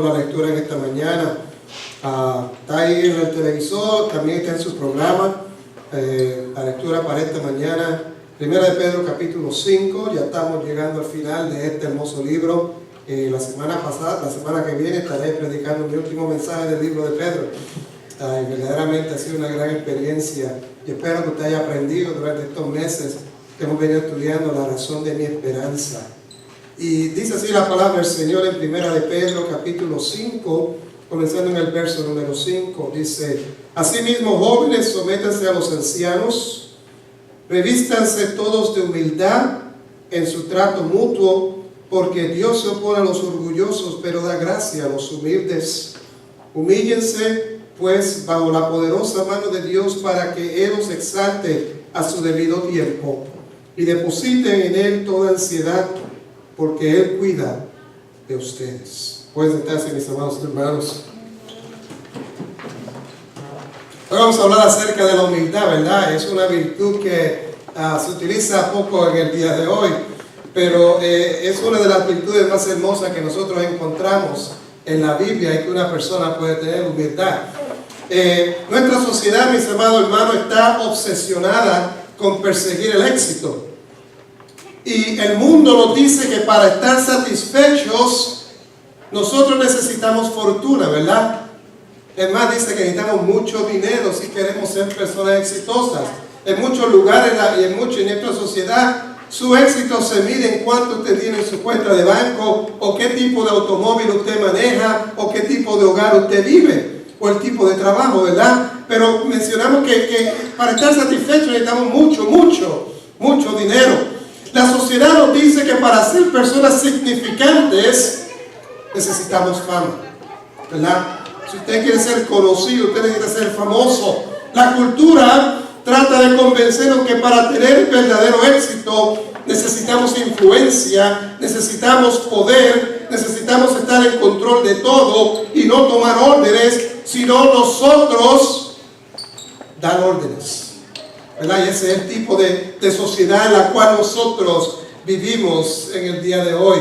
La lectura en esta mañana está ahí en el televisor, también está en su programa. La lectura para esta mañana, 1 de Pedro capítulo 5. Ya estamos llegando al final de este hermoso libro. La semana que viene estaré predicando mi último mensaje del libro de Pedro. Y verdaderamente ha sido una gran experiencia y espero que usted haya aprendido durante estos meses que hemos venido estudiando la razón de mi esperanza. Y dice así la palabra del Señor en 1 de Pedro capítulo 5, comenzando en el verso número 5, dice: Asimismo, jóvenes, sométanse a los ancianos, revístanse todos de humildad en su trato mutuo, porque Dios se opone a los orgullosos, pero da gracia a los humildes. Humíllense, pues, bajo la poderosa mano de Dios, para que Él os exalte a su debido tiempo, y depositen en Él toda ansiedad, porque Él cuida de ustedes. Pueden sentarse, mis amados hermanos. Hoy vamos a hablar acerca de la humildad, ¿verdad? Es una virtud que se utiliza poco en el día de hoy, pero es una de las virtudes más hermosas que nosotros encontramos en la Biblia y que una persona puede tener humildad. Nuestra sociedad, mis amados hermanos, está obsesionada con perseguir el éxito. Y el mundo nos dice que para estar satisfechos nosotros necesitamos fortuna, ¿verdad? Es más, dice que necesitamos mucho dinero si queremos ser personas exitosas. En muchos lugares y en nuestra sociedad, su éxito se mide en cuánto usted tiene en su cuenta de banco, o qué tipo de automóvil usted maneja, o qué tipo de hogar usted vive, o el tipo de trabajo, ¿verdad? Pero mencionamos que para estar satisfechos necesitamos mucho dinero. La sociedad nos dice que para ser personas significantes necesitamos fama, ¿verdad? Si usted quiere ser conocido, usted necesita ser famoso. La cultura trata de convencernos que para tener verdadero éxito necesitamos influencia, necesitamos poder, necesitamos estar en control de todo y no tomar órdenes, sino nosotros dar órdenes, ¿verdad? Y ese es el tipo de sociedad en la cual nosotros vivimos en el día de hoy.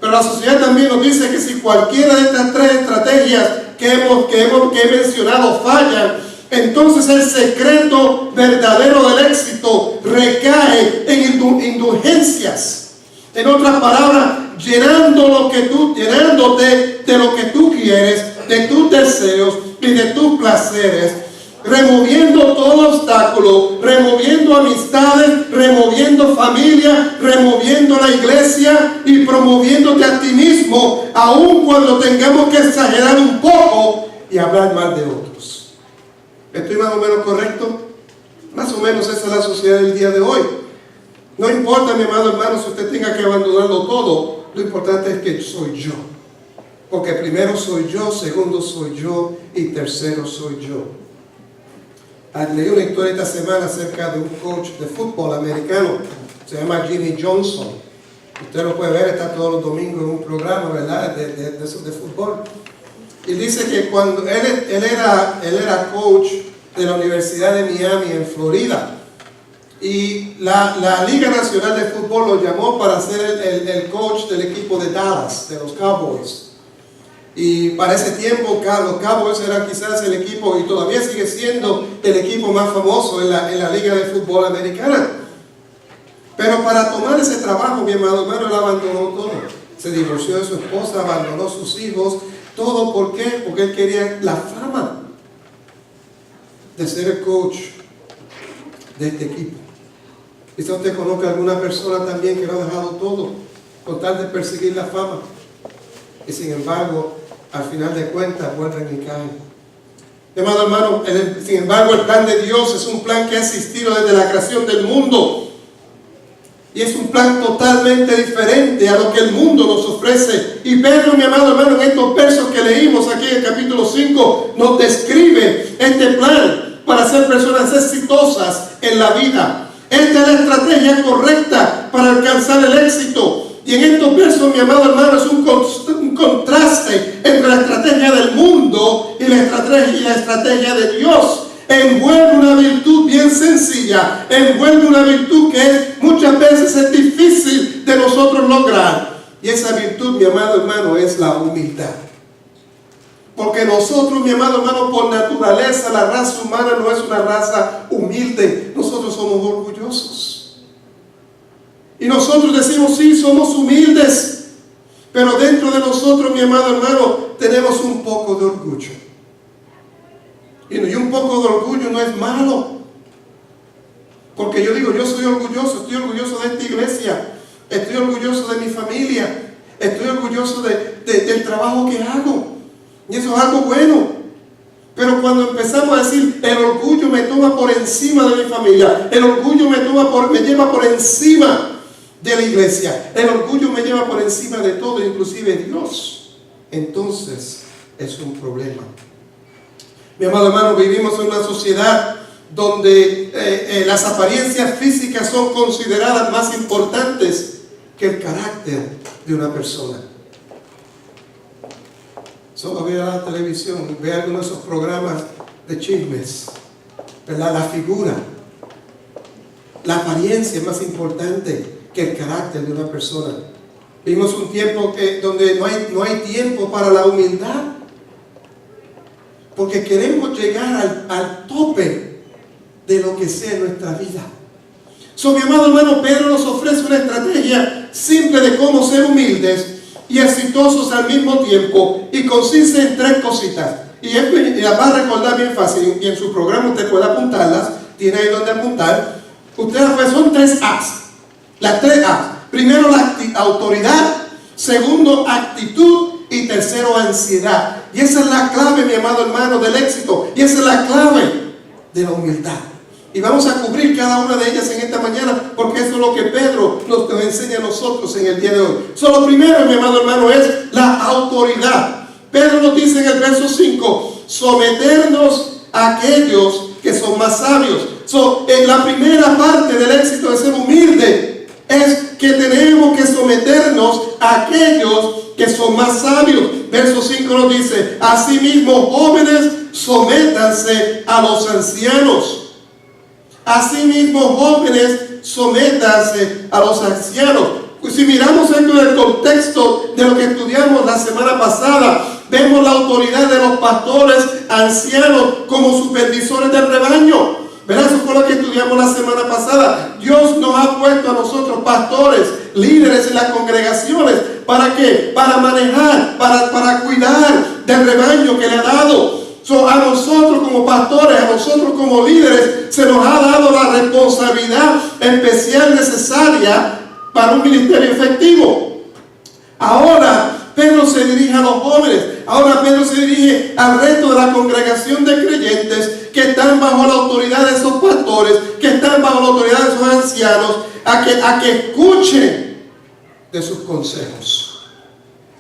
Pero la sociedad también nos dice que si cualquiera de estas tres estrategias que he mencionado fallan, entonces el secreto verdadero del éxito recae en indulgencias. En otras palabras, llenándote de lo que tú quieres, de tus deseos y de tus placeres, removiendo todo obstáculo, removiendo amistades, removiendo familia, removiendo la iglesia y promoviéndote a ti mismo, aun cuando tengamos que exagerar un poco y hablar mal de otros. ¿Estoy más o menos correcto? Más o menos esa es la sociedad del día de hoy. No importa, mi amado hermano, si usted tenga que abandonarlo todo, lo importante es que soy yo. Porque primero soy yo, segundo soy yo y tercero soy yo. Leí una historia esta semana acerca de un coach de fútbol americano, se llama Jimmy Johnson. Usted lo puede ver, está todos los domingos en un programa, ¿verdad?, de fútbol. Y dice que cuando él era coach de la Universidad de Miami en Florida, y la Liga Nacional de Fútbol lo llamó para ser el coach del equipo de Dallas, de los Cowboys. Y para ese tiempo los Cowboys eran quizás el equipo, y todavía sigue siendo el equipo más famoso en la Liga de Fútbol americana. Pero para tomar ese trabajo, mi amado hermano, él abandonó todo. Se divorció de su esposa, abandonó sus hijos, todo. ¿Por qué? Porque él quería la fama de ser el coach de este equipo. Quizá usted conozca a alguna persona también que lo ha dejado todo con tal de perseguir la fama. Y sin embargo, al final de cuentas, vuelven y caen. Amado hermano, sin embargo, el plan de Dios es un plan que ha existido desde la creación del mundo. Y es un plan totalmente diferente a lo que el mundo nos ofrece. Y Pedro, mi amado hermano, en estos versos que leímos aquí en el capítulo 5, nos describe este plan para ser personas exitosas en la vida. Esta es la estrategia correcta para alcanzar el éxito. Y en estos versos, mi amado hermano, es un contraste entre la estrategia del mundo y la estrategia de Dios. Envuelve una virtud bien sencilla, envuelve una virtud que muchas veces es difícil de nosotros lograr. Y esa virtud, mi amado hermano, es la humildad. Porque nosotros, mi amado hermano, por naturaleza, la raza humana no es una raza humilde. Nosotros somos orgullosos. Y nosotros decimos, sí, somos humildes. Pero dentro de nosotros, mi amado hermano, tenemos un poco de orgullo. Y un poco de orgullo no es malo. Porque yo digo, yo soy orgulloso, estoy orgulloso de esta iglesia, estoy orgulloso de mi familia, estoy orgulloso del trabajo que hago. Y eso es algo bueno. Pero cuando empezamos a decir, el orgullo me toma por encima de mi familia, el orgullo me lleva por encima de la iglesia, el orgullo me lleva por encima de todo, inclusive Dios, entonces es un problema. Mi amado hermano, vivimos en una sociedad donde las apariencias físicas son consideradas más importantes que el carácter de una persona. Solo ve a la televisión, ve algunos de esos programas de chismes, ¿verdad? La figura, la apariencia es más importante que el carácter de una persona. Vivimos un tiempo donde no hay tiempo para la humildad, porque queremos llegar al tope de lo que sea en nuestra vida. Mi amado hermano, Pedro nos ofrece una estrategia simple de cómo ser humildes y exitosos al mismo tiempo, y consiste en 3 cositas. Y las va a recordar bien fácil, y en su programa usted puede apuntarlas, tiene ahí donde apuntar. Ustedes son 3 A's. Las 3 A's. Primero, la autoridad. Segundo, actitud. Y tercero, ansiedad. Y esa es la clave, mi amado hermano, del éxito. Y esa es la clave de la humildad. Y vamos a cubrir cada una de ellas en esta mañana, porque eso es lo que Pedro nos enseña a nosotros en el día de hoy. Lo primero, mi amado hermano, es la autoridad. Pedro nos dice en el verso 5, someternos a aquellos que son más sabios. En la primera parte del éxito de ser humilde es que tenemos que someternos a aquellos que son más sabios. Verso 5 nos dice, asimismo, jóvenes, sométanse a los ancianos. Asimismo, jóvenes, sométanse a los ancianos. Si miramos esto en el contexto de lo que estudiamos la semana pasada, vemos la autoridad de los pastores ancianos como supervisores del rebaño. ¿Verdad? Eso fue lo que estudiamos la semana pasada. Dios nos ha puesto a nosotros pastores, líderes en las congregaciones. ¿Para qué? Para manejar, para cuidar del rebaño que le ha dado. A nosotros como pastores, a nosotros como líderes, se nos ha dado la responsabilidad especial necesaria para un ministerio efectivo. Ahora Pedro se dirige a los jóvenes. Ahora Pedro se dirige al resto de la congregación de creyentes que están bajo la autoridad de esos pastores, que están bajo la autoridad de esos ancianos, a que escuchen de sus consejos.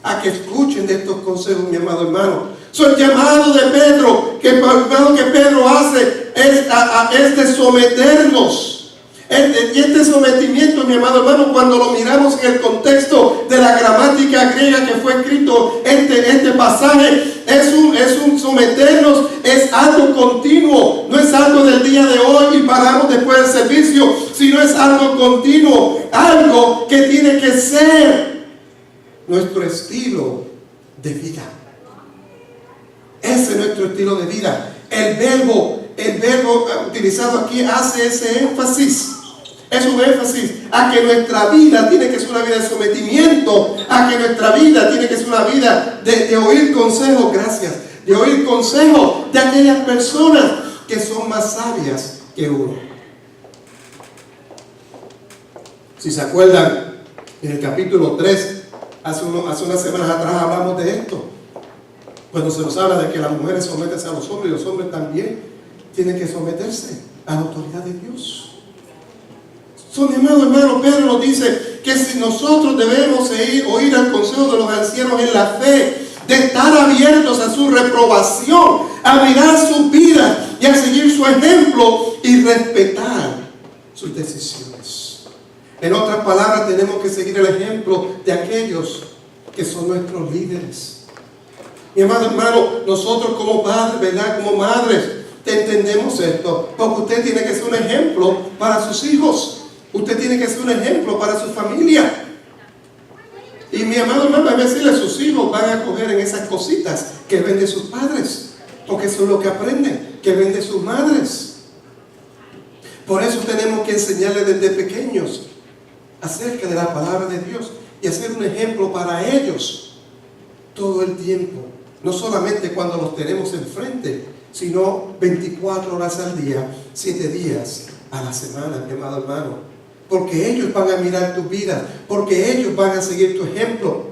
A que escuchen de estos consejos, mi amado hermano. El llamado de Pedro, que Pedro hace es de someternos. Y este sometimiento, mi amado hermano, cuando lo miramos en el contexto de la gramática griega que fue escrito este pasaje, es un someternos, es algo continuo, no es algo del día de hoy y paramos después del servicio, sino es algo continuo, algo que tiene que ser nuestro estilo de vida. Ese es nuestro estilo de vida. El verbo utilizado aquí hace ese énfasis. Es un énfasis a que nuestra vida tiene que ser una vida de sometimiento, a que nuestra vida tiene que ser una vida de oír consejos, de oír consejos de aquellas personas que son más sabias que uno. Si se acuerdan, en el capítulo 3, hace unas semanas atrás hablamos de esto. Cuando se nos habla de que las mujeres sometense a los hombres y los hombres también tienen que someterse a la autoridad de Dios. Mi amado hermano, Pedro nos dice que si nosotros debemos oír al consejo de los ancianos en la fe, de estar abiertos a su reprobación, a mirar sus vidas y a seguir su ejemplo y respetar sus decisiones. En otras palabras, tenemos que seguir el ejemplo de aquellos que son nuestros líderes. Mi amado hermano, nosotros como padres, ¿verdad? Como madres, entendemos esto, porque usted tiene que ser un ejemplo para sus hijos. Usted tiene que ser un ejemplo para su familia. Y mi amado hermano, a decirle, sus hijos van a coger en esas cositas que ven de sus padres, porque eso es lo que aprenden, que ven de sus madres. Por eso tenemos que enseñarles desde pequeños acerca de la palabra de Dios y hacer un ejemplo para ellos todo el tiempo. No solamente cuando los tenemos enfrente, sino 24 horas al día, 7 días a la semana, mi amado hermano. Porque ellos van a mirar tu vida, porque ellos van a seguir tu ejemplo.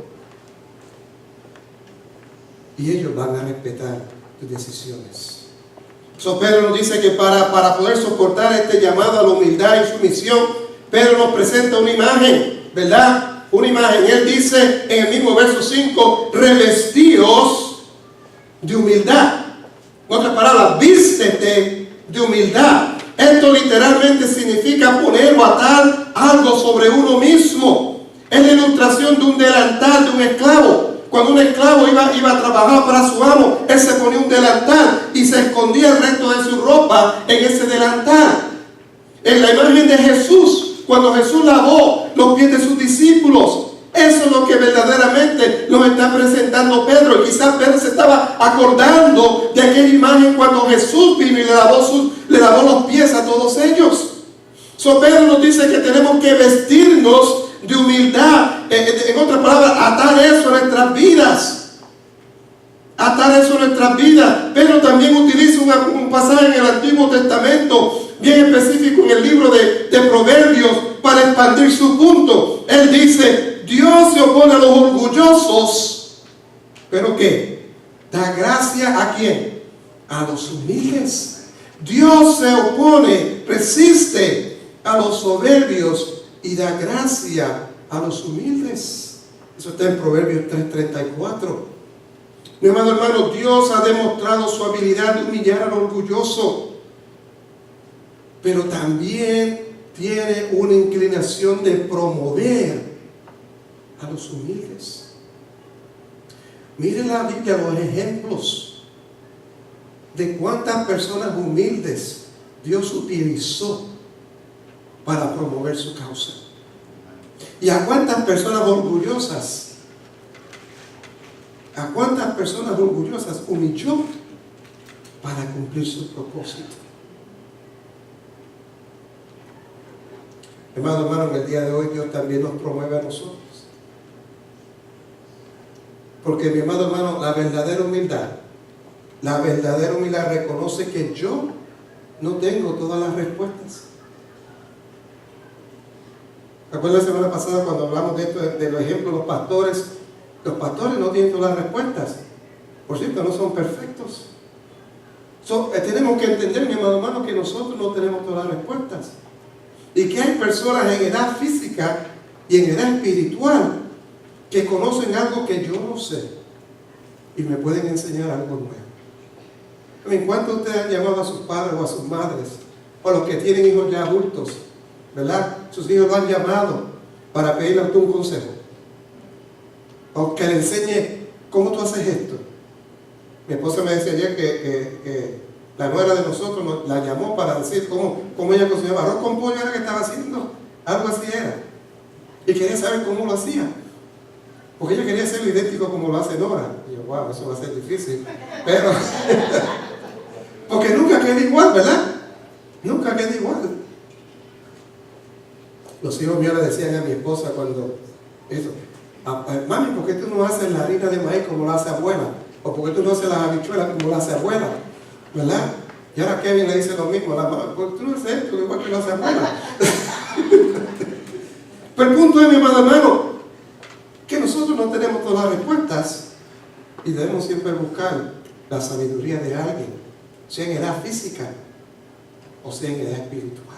Y ellos van a respetar tus decisiones. Pedro nos dice que para poder soportar este llamado a la humildad y sumisión, Pedro nos presenta una imagen, ¿verdad? Una imagen. Él dice en el mismo verso 5, revestíos de humildad. En otras palabras, vístete de humildad. Esto literalmente significa poner o atar algo sobre uno mismo. Es la ilustración de un delantal de un esclavo. Cuando un esclavo iba a trabajar para su amo, él se ponía un delantal y se escondía el resto de su ropa en ese delantal. En la imagen de Jesús, cuando Jesús lavó los pies de sus discípulos, eso es lo que verdaderamente nos está presentando Pedro. Y quizás Pedro se estaba acordando de aquella imagen cuando Jesús vino y le lavó los pies a todos ellos. Pedro nos dice que tenemos que vestirnos de humildad. En otras palabras, atar eso a nuestras vidas. Atar eso a nuestras vidas. Pedro también utiliza un pasaje en el Antiguo Testamento, bien específico en el libro de Proverbios, para expandir su punto. Él dice: Dios se opone a los orgullosos, ¿pero qué? Da gracia ¿a quién? A los humildes. Dios se opone, resiste a los soberbios y da gracia a los humildes. Eso está en Proverbios 3:34. Mi amado hermano, Dios ha demostrado su habilidad de humillar al orgulloso, pero también tiene una inclinación de promover a los humildes. Miren la Biblia, los ejemplos de cuántas personas humildes Dios utilizó para promover su causa. Y a cuántas personas orgullosas, humilló para cumplir su propósito. Hermano, en el día de hoy Dios también nos promueve a nosotros. Porque, mi amado hermano, la verdadera humildad reconoce que yo no tengo todas las respuestas. ¿Recuerdan la semana pasada cuando hablamos de esto, de los ejemplos de los pastores? Los pastores no tienen todas las respuestas. Por cierto, no son perfectos. Tenemos que entender, mi amado hermano, que nosotros no tenemos todas las respuestas. Y que hay personas en edad física y en edad espiritual que conocen algo que yo no sé y me pueden enseñar algo nuevo. ¿En cuánto ustedes han llamado a sus padres o a sus madres, o a los que tienen hijos ya adultos, ¿verdad? Sus hijos lo han llamado para pedirle a usted un consejo, o que le enseñe cómo tú haces esto. Mi esposa me decía ayer que la nuera de nosotros la llamó para decir cómo ella cocinaba arroz con pollo, era que estaba haciendo, algo así era, y quería saber cómo lo hacía. Porque ella quería hacerlo idéntico como lo hace Nora. Y yo, wow, eso va a ser difícil. Pero, porque nunca queda igual, ¿verdad? Nunca queda igual. Los hijos míos le decían a mi esposa cuando eso: mami, ¿por qué tú no haces la harina de maíz como la hace abuela? O ¿por qué tú no haces las habichuelas como la hace abuela? ¿Verdad? Y ahora Kevin le dice lo mismo: ¿por qué tú no haces esto igual que lo hace abuela? Pero el punto es, mi amado hermano, que nosotros no tenemos todas las respuestas y debemos siempre buscar la sabiduría de alguien, sea en edad física o sea en edad espiritual.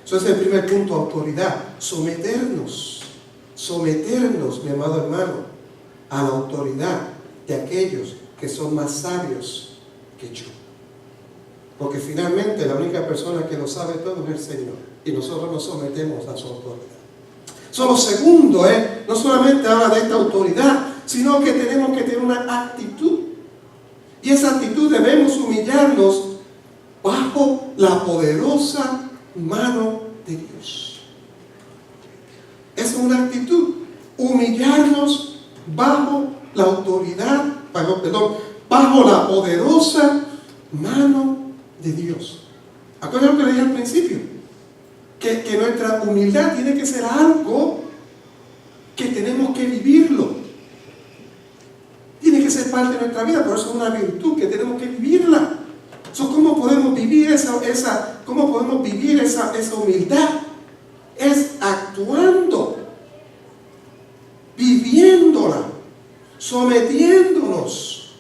Eso es el primer punto: autoridad. Someternos, mi amado hermano, a la autoridad de aquellos que son más sabios que yo. Porque finalmente la única persona que lo sabe todo es el Señor, y nosotros nos sometemos a su autoridad. Lo segundo, no solamente habla de esta autoridad, sino que tenemos que tener una actitud. Y esa actitud debemos humillarnos bajo la poderosa mano de Dios. Esa es una actitud. humillarnos bajo la autoridad, bajo la poderosa mano de Dios. Acuérdense lo que le dije al principio, que nuestra humildad tiene que ser algo que tenemos que vivirlo. Tiene que ser parte de nuestra vida, por eso es una virtud que tenemos que vivirla. ¿Cómo podemos vivir esa humildad? Es actuando, viviéndola, sometiéndonos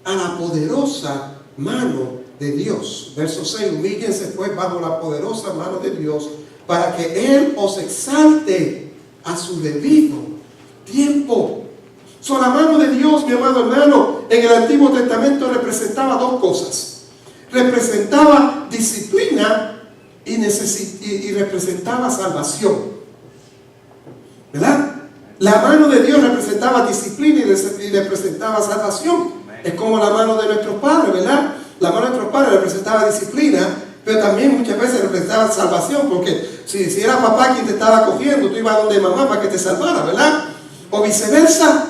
a la poderosa mano de Dios. Verso 6, humíllense pues bajo la poderosa mano de Dios para que Él os exalte a su debido tiempo. La mano de Dios, mi amado hermano, en el Antiguo Testamento representaba dos cosas. Representaba disciplina y representaba salvación. ¿Verdad? La mano de Dios representaba disciplina y representaba salvación. Es como la mano de nuestros padres, ¿verdad? La mano de nuestros padres representaba disciplina, pero también muchas veces representaba salvación, porque si era papá quien te estaba cogiendo, tú ibas donde mamá para que te salvara, ¿verdad? O viceversa.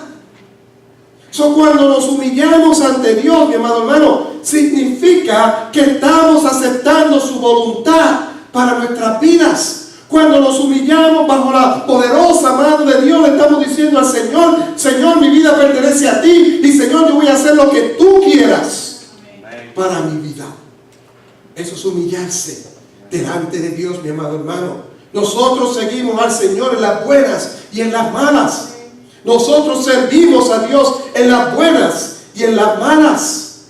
Cuando nos humillamos ante Dios, mi amado hermano, significa que estamos aceptando su voluntad para nuestras vidas. Cuando nos humillamos bajo la poderosa mano de Dios, le estamos diciendo al Señor: Señor, mi vida pertenece a ti, y Señor, yo voy a hacer lo que tú quieras para mi vida. Eso es humillarse delante de Dios, mi amado hermano. Nosotros seguimos al Señor en las buenas y en las malas. Nosotros servimos a Dios en las buenas y en las malas.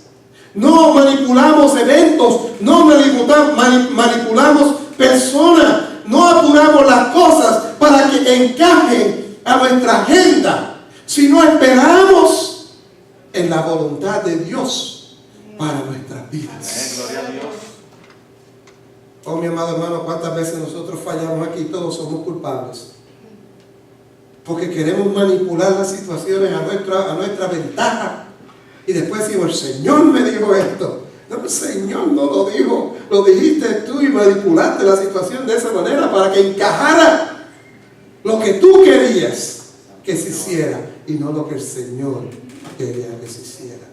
No manipulamos eventos, no manipulamos personas, no apuramos las cosas para que encajen a nuestra agenda, sino esperamos en la voluntad de Dios para nuestras vidas. Gloria a Dios. Oh, mi amado hermano, cuántas veces nosotros fallamos aquí, todos somos culpables. Porque queremos manipular las situaciones a nuestra ventaja. Y después decimos: el Señor me dijo esto. No, el Señor no lo dijo. Lo dijiste tú y manipulaste la situación de esa manera para que encajara lo que tú querías que se hiciera y no lo que el Señor quería que se hiciera.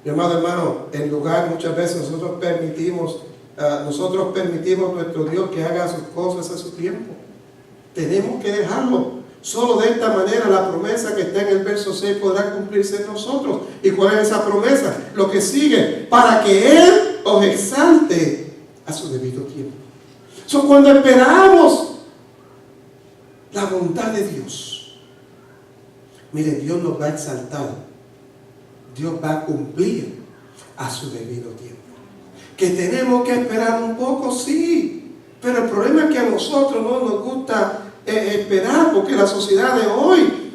Mi amado hermano, en lugar, muchas veces nosotros permitimos a nuestro Dios que haga sus cosas a su tiempo. Tenemos que dejarlo. Solo de esta manera la promesa que está en el verso 6 podrá cumplirse en nosotros. ¿Y cuál es esa promesa? Lo que sigue: para que Él os exalte a su debido tiempo. Cuando esperamos la voluntad de Dios, mire, Dios nos va a exaltar. Dios va a cumplir a su debido tiempo. ¿Que tenemos que esperar un poco? Sí. Pero el problema es que a nosotros no nos gusta esperar, porque la sociedad de hoy,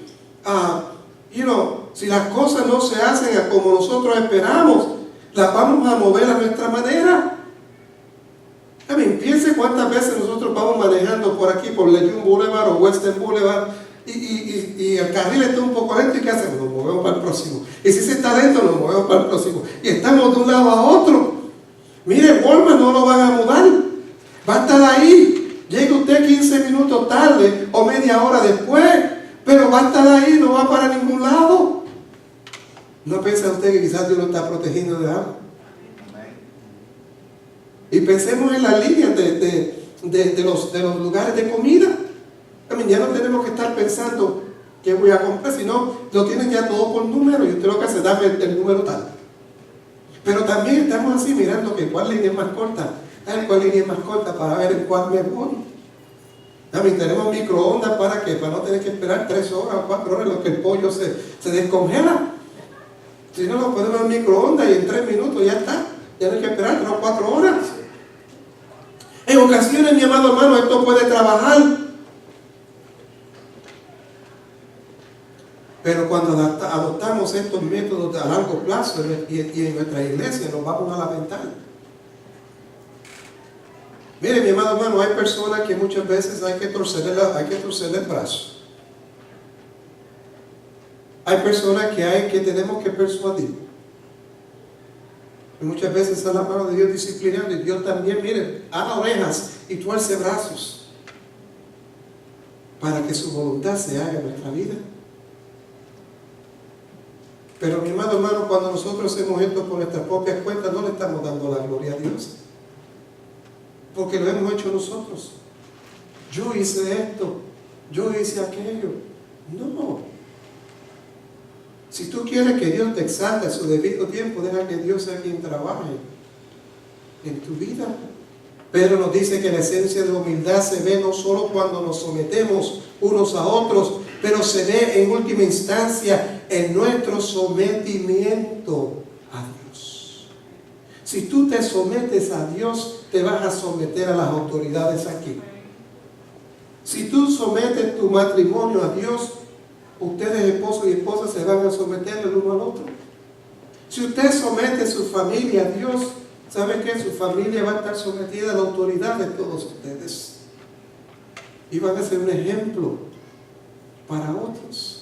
si las cosas no se hacen como nosotros esperamos, las vamos a mover a nuestra manera. Piense cuántas veces nosotros vamos manejando por aquí, por Lejeune Boulevard o Western Boulevard, y el carril está un poco lento, ¿y qué hacemos? Nos movemos para el próximo. Y si se está lento, nos movemos para el próximo. Y estamos de un lado a otro. Mire, Walmart no lo van a mudar. Va a estar ahí. Llega usted 15 minutos tarde o media hora después, pero va a estar ahí, no va para ningún lado. ¿No piensa usted que quizás Dios lo está protegiendo de algo? Y pensemos en las líneas de los lugares de comida. Ya no tenemos que estar pensando qué voy a comprar, sino lo tienen ya todo por número, y usted lo que hace es darme el número tal. Pero también estamos así mirando que cuál línea es más corta. ¿Cuál línea es más corta para ver en cuál me voy? Tenemos microondas ¿para qué? Para no tener que esperar 3 horas o 4 horas en lo que el pollo se descongela. Si no, lo ponemos en microondas y en 3 minutos ya está. Ya no hay que esperar 3 o 4 horas. En ocasiones, mi amado hermano, esto puede trabajar. Pero cuando adoptamos estos métodos a largo plazo y en nuestra iglesia, nos vamos a lamentar. Mire, mi amado hermano, hay personas que muchas veces hay que torcerle el brazo. Hay personas que tenemos que persuadir. Y muchas veces está la mano de Dios disciplinando, y Dios también, mire, haga orejas y tuerce brazos. para que su voluntad se haga en nuestra vida. Pero mi amado hermano, cuando nosotros hacemos esto por nuestras propias cuentas, no le estamos dando la gloria a Dios, porque lo hemos hecho nosotros. Yo hice esto, yo hice aquello. No. Si tú quieres que Dios te exalte a su debido tiempo, deja que Dios sea quien trabaje en tu vida. Pedro nos dice que la esencia de la humildad se ve no solo cuando nos sometemos unos a otros, pero se ve en última instancia en nuestro sometimiento a Dios. Si tú te sometes a Dios, te vas a someter a las autoridades aquí. Si tú sometes tu matrimonio a Dios, ustedes, esposo y esposa, se van a someter el uno al otro. Si usted somete su familia a Dios, ¿sabe qué? Su familia va a estar sometida a la autoridad de todos ustedes. Y van a ser un ejemplo para otros.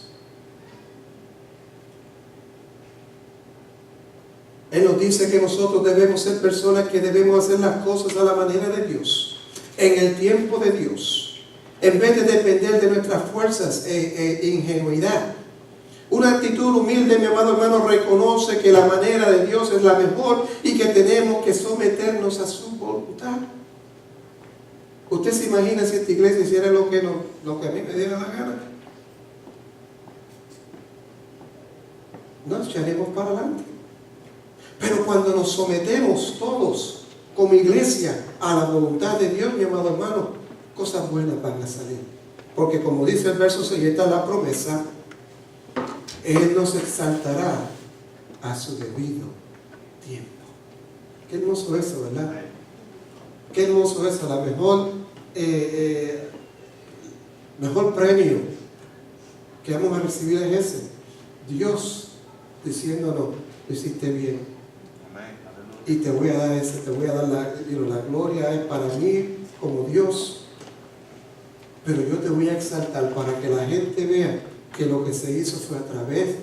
Él nos dice que nosotros debemos ser personas que debemos hacer las cosas a la manera de Dios, en el tiempo de Dios, en vez de depender de nuestras fuerzas e ingenuidad. Una actitud humilde, mi amado hermano, reconoce que la manera de Dios es la mejor y que tenemos que someternos a su voluntad. ¿Usted se imagina si esta iglesia hiciera lo que a mí me diera la gana? Nos echaremos para adelante. Pero cuando nos sometemos todos como iglesia a la voluntad de Dios, mi amado hermano, cosas buenas van a salir. Porque como dice el verso 6, esta es la promesa: Él nos exaltará a su debido tiempo. Qué hermoso eso, ¿verdad? Qué hermoso eso. La mejor premio que vamos a recibir es ese. Dios diciéndonos: lo hiciste bien. Y te voy a dar la gloria es para mí como Dios. Pero yo te voy a exaltar para que la gente vea que lo que se hizo fue a través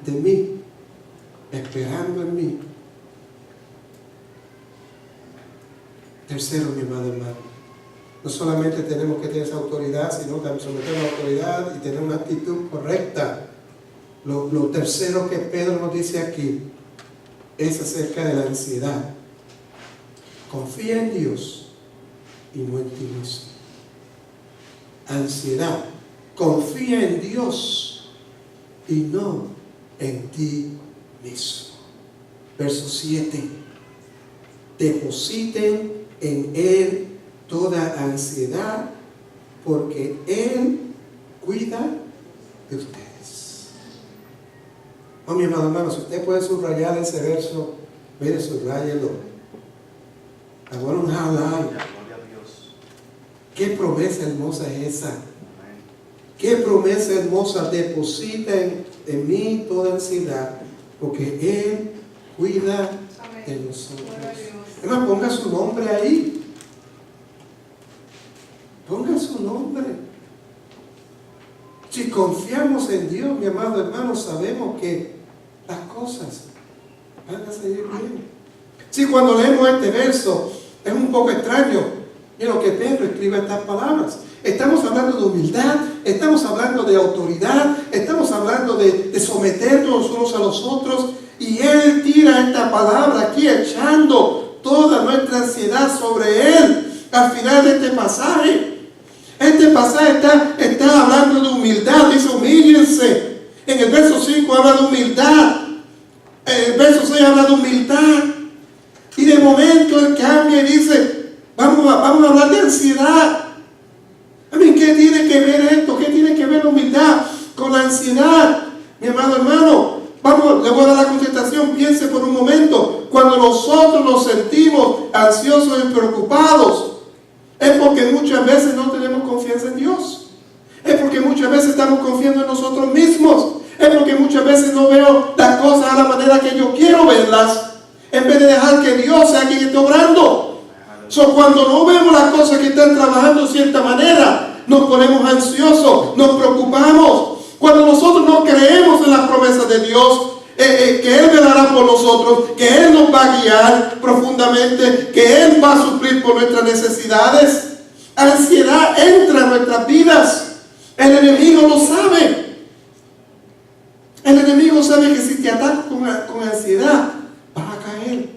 de mí, esperando en mí. Tercero, mi amado hermano, no solamente tenemos que tener esa autoridad, sino también someter a la autoridad y tener una actitud correcta. Lo tercero que Pedro nos dice aquí es acerca de la ansiedad. Confía en Dios y no en ti mismo. Ansiedad. Confía en Dios y no en ti mismo. Verso 7. Depositen en Él toda ansiedad, porque Él cuida de ustedes. Oh, mi amado hermano, si usted puede subrayar ese verso, mire, subrayelo. I want to highlight. Qué promesa hermosa es esa. Qué promesa hermosa. Depositen en mí toda ansiedad, porque Él cuida de nosotros. Además, ponga su nombre ahí. Ponga su nombre. Si confiamos en Dios, mi amado hermano, sabemos que las cosas van a salir bien. Si cuando leemos este verso es un poco extraño, y lo que Pedro escribe estas palabras. Estamos hablando de humildad, estamos hablando de autoridad, estamos hablando de someternos unos a los otros, y él tira esta palabra aquí echando toda nuestra ansiedad sobre él al final de este pasaje. Este pasaje está hablando de humildad, dice humíllense. En el verso 5 habla de humildad, en el verso 6 habla de humildad, y de momento él cambia y dice: Vamos a hablar de ansiedad. ¿Qué tiene que ver esto? ¿Qué tiene que ver la humildad con la ansiedad? Mi amado hermano, le voy a dar la contestación. Piense por un momento. Cuando nosotros nos sentimos ansiosos y preocupados, es porque muchas veces no tenemos confianza en Dios. Es porque muchas veces estamos confiando en nosotros mismos. Es porque muchas veces no veo las cosas a la manera que yo quiero verlas, en vez de dejar que Dios sea quien esté obrando. Cuando no vemos las cosas que están trabajando de cierta manera, nos ponemos ansiosos, nos preocupamos. Cuando nosotros no creemos en las promesas de Dios, que Él velará por nosotros, que Él nos va a guiar profundamente, que Él va a suplir por nuestras necesidades, ansiedad entra en nuestras vidas. El enemigo lo sabe. El enemigo sabe que si te atacas con ansiedad, vas a caer.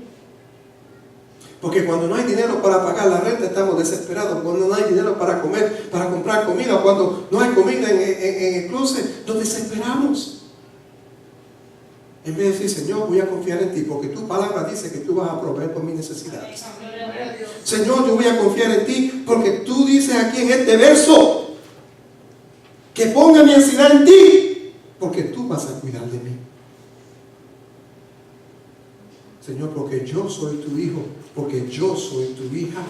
Porque cuando no hay dinero para pagar la renta, estamos desesperados. Cuando no hay dinero para comer, para comprar comida, cuando no hay comida en el closet, nos desesperamos. En vez de decir, Señor, voy a confiar en ti, porque tu palabra dice que tú vas a proveer por mis necesidades. Señor, yo voy a confiar en ti, porque tú dices aquí en este verso que ponga mi ansiedad en ti, porque tú vas a cuidar de mí. Señor, porque yo soy tu hijo, porque yo soy tu hija.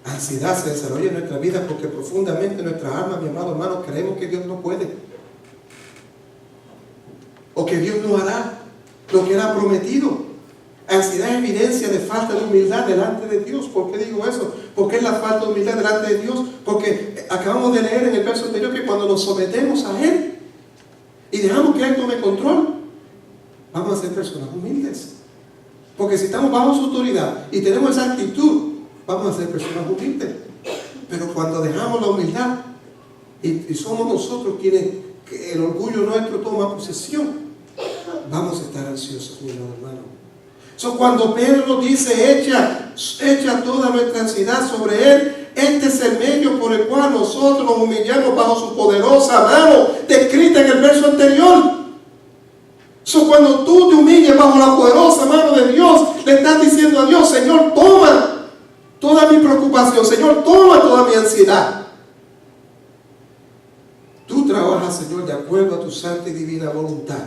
Ansiedad se desarrolla en nuestra vida porque profundamente nuestra alma, mi amado hermano, creemos que Dios no puede. O que Dios no hará lo que Él ha prometido. Ansiedad es evidencia de falta de humildad delante de Dios. ¿Por qué digo eso? ¿Por qué es la falta de humildad delante de Dios? Porque acabamos de leer en el verso anterior que cuando nos sometemos a Él y dejamos que Él tome control, vamos a ser personas humildes. Porque si estamos bajo su autoridad y tenemos esa actitud, vamos a ser personas humildes. Pero cuando dejamos la humildad y somos nosotros quienes, que el orgullo nuestro toma posesión, vamos a estar ansiosos, mi hermano. Cuando Pedro dice, echa toda nuestra ansiedad sobre Él, este es el medio por el cual nosotros nos humillamos bajo su poderosa mano, descrita en el verso anterior. Cuando tú te humillas bajo la poderosa mano de Dios, le estás diciendo a Dios, Señor, toma toda mi preocupación, Señor, toma toda mi ansiedad. Tú trabajas, Señor, de acuerdo a tu santa y divina voluntad.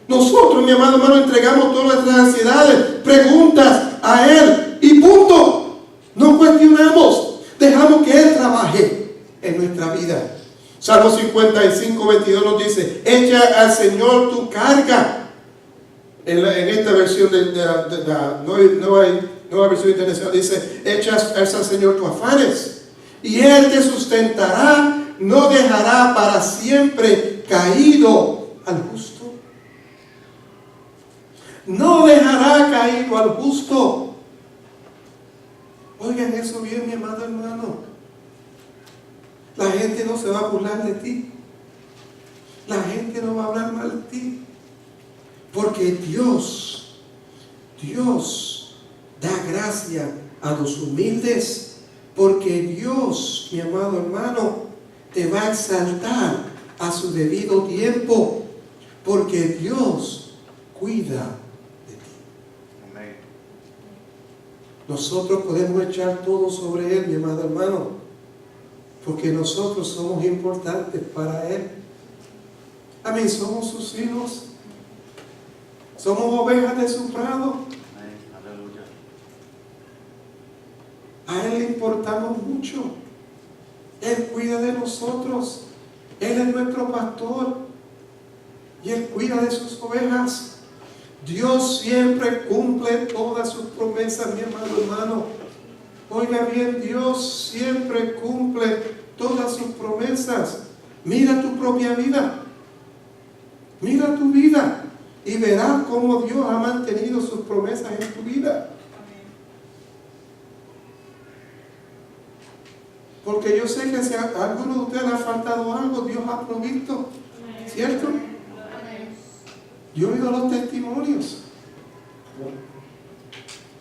Nosotros, mi amado hermano, entregamos todas nuestras ansiedades, preguntas a Él y punto. No cuestionamos, dejamos que Él trabaje en nuestra vida. Salmo 55, 22 nos dice, echa al Señor tu carga. En esta versión de la nueva versión internacional dice, echa al Señor tus afanes y Él te sustentará, no dejará para siempre caído al justo. No dejará caído al justo. Oigan eso bien, mi amado hermano. La gente no se va a burlar de ti. La gente no va a hablar mal de ti. Porque Dios da gracia a los humildes. Porque Dios, mi amado hermano, te va a exaltar a su debido tiempo. Porque Dios cuida. Nosotros podemos echar todo sobre Él, mi amado hermano, porque nosotros somos importantes para Él. Amén, somos sus hijos, somos ovejas de su prado. A Él le importamos mucho. Él cuida de nosotros. Él es nuestro pastor y Él cuida de sus ovejas. Dios siempre cumple todas sus promesas, mi amado hermano. Oiga bien, Dios siempre cumple todas sus promesas. Mira tu propia vida. Mira tu vida y verás cómo Dios ha mantenido sus promesas en tu vida. Porque yo sé que si a alguno de ustedes le ha faltado algo, Dios ha provisto. ¿Cierto? Yo he oído los testimonios.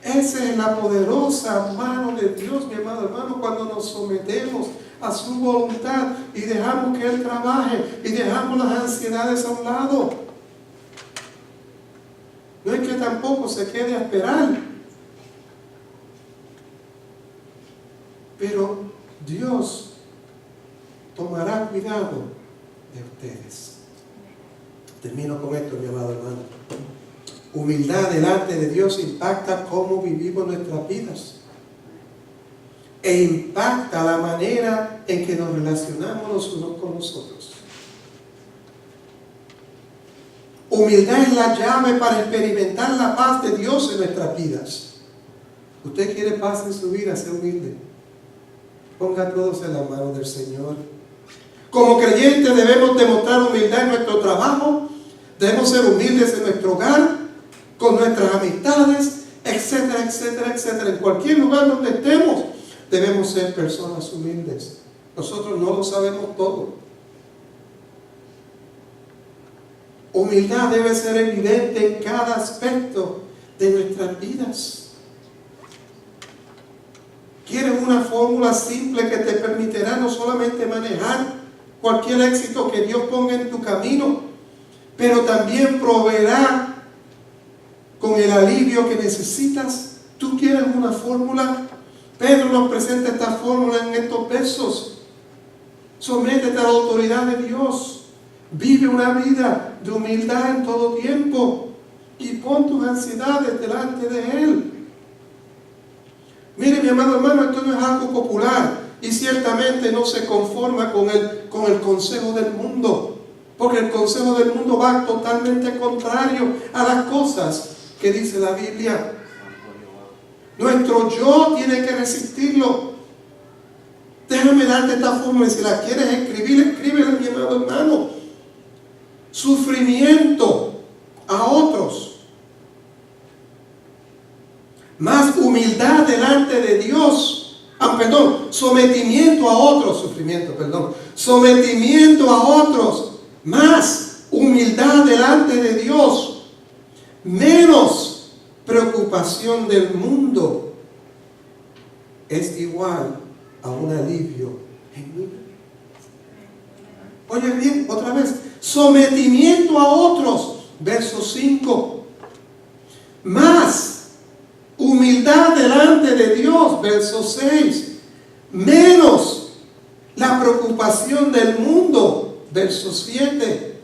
Esa es la poderosa mano de Dios, mi amado hermano, cuando nos sometemos a su voluntad y dejamos que Él trabaje y dejamos las ansiedades a un lado. No es que tampoco se quede a esperar, pero Dios tomará cuidado de ustedes. Termino con esto, mi amado hermano. Humildad delante de Dios impacta cómo vivimos nuestras vidas. E impacta la manera en que nos relacionamos los unos con los otros. Humildad es la llave para experimentar la paz de Dios en nuestras vidas. ¿Usted quiere paz en su vida? Sea humilde. Ponga todos en la mano del Señor. Como creyentes debemos demostrar humildad en nuestro trabajo, debemos ser humildes en nuestro hogar, con nuestras amistades, etcétera, etcétera, etcétera, en cualquier lugar donde estemos. debemos ser personas humildes. Nosotros no lo sabemos todo. Humildad debe ser evidente en cada aspecto de nuestras vidas. ¿Quieres una fórmula simple que te permitirá no solamente manejar cualquier éxito que Dios ponga en tu camino, pero también proveerá con el alivio que necesitas? ¿Tú quieres una fórmula? Pedro nos presenta esta fórmula en estos versos. Sométete a la autoridad de Dios. Vive una vida de humildad en todo tiempo y pon tus ansiedades delante de Él. Mire, mi amado hermano, esto no es algo popular y ciertamente no se conforma con el consejo del mundo, porque el consejo del mundo va totalmente contrario a las cosas que dice la Biblia. Nuestro yo tiene que resistirlo. Déjame darte esta fórmula, y si la quieres escribir, escríbela, mi amado hermano. Sufrimiento a otros, más humildad delante de Dios. Sometimiento a otros, sometimiento a otros, más humildad delante de Dios, menos preocupación del mundo, es igual a un alivio genuino. Oye bien, otra vez, sometimiento a otros, verso 5, más humildad delante de Dios, verso 6, menos la preocupación del mundo, verso 7,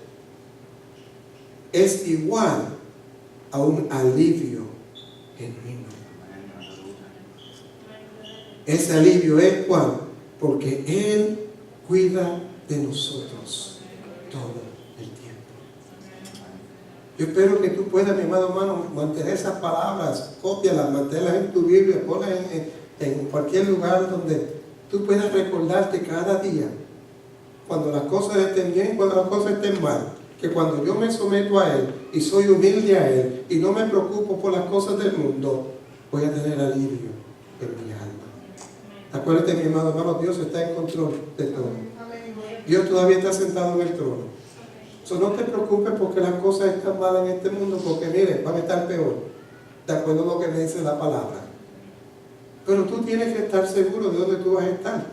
es igual a un alivio genuino. Ese alivio es ¿cuál? Porque Él cuida de nosotros todo el tiempo. Yo espero que tú puedas, mi amado hermano, mantener esas palabras, cópialas, manténlas en tu Biblia, ponlas en cualquier lugar donde tú puedas recordarte cada día, cuando las cosas estén bien, cuando las cosas estén mal, que cuando yo me someto a Él y soy humilde a Él y no me preocupo por las cosas del mundo, voy a tener alivio en mi alma. Acuérdate, mi amado hermano, Dios está en control de todo. Dios todavía está sentado en el trono. No te preocupes porque las cosas están mal en este mundo, porque mire, van a estar peor, de acuerdo a lo que me dice la palabra. Pero tú tienes que estar seguro de dónde tú vas a estar.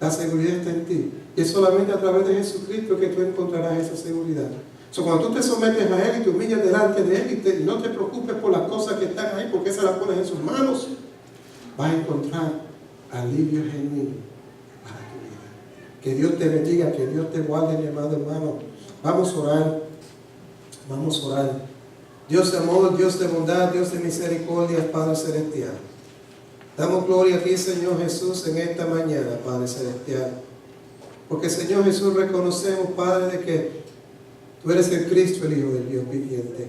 La seguridad está en ti. Y es solamente a través de Jesucristo que tú encontrarás esa seguridad. Cuando tú te sometes a Él y te humillas delante de Él y no te preocupes por las cosas que están ahí, porque esas las pones en sus manos, vas a encontrar alivio genuino para tu vida. Que Dios te bendiga, que Dios te guarde, mi amado hermano. Vamos a orar. Vamos a orar. Dios de amor, Dios de bondad, Dios de misericordia, Padre Celestial. Damos gloria a ti, Señor Jesús, en esta mañana, Padre Celestial. Porque, Señor Jesús, reconocemos, Padre, de que tú eres el Cristo, el Hijo del Dios viviente.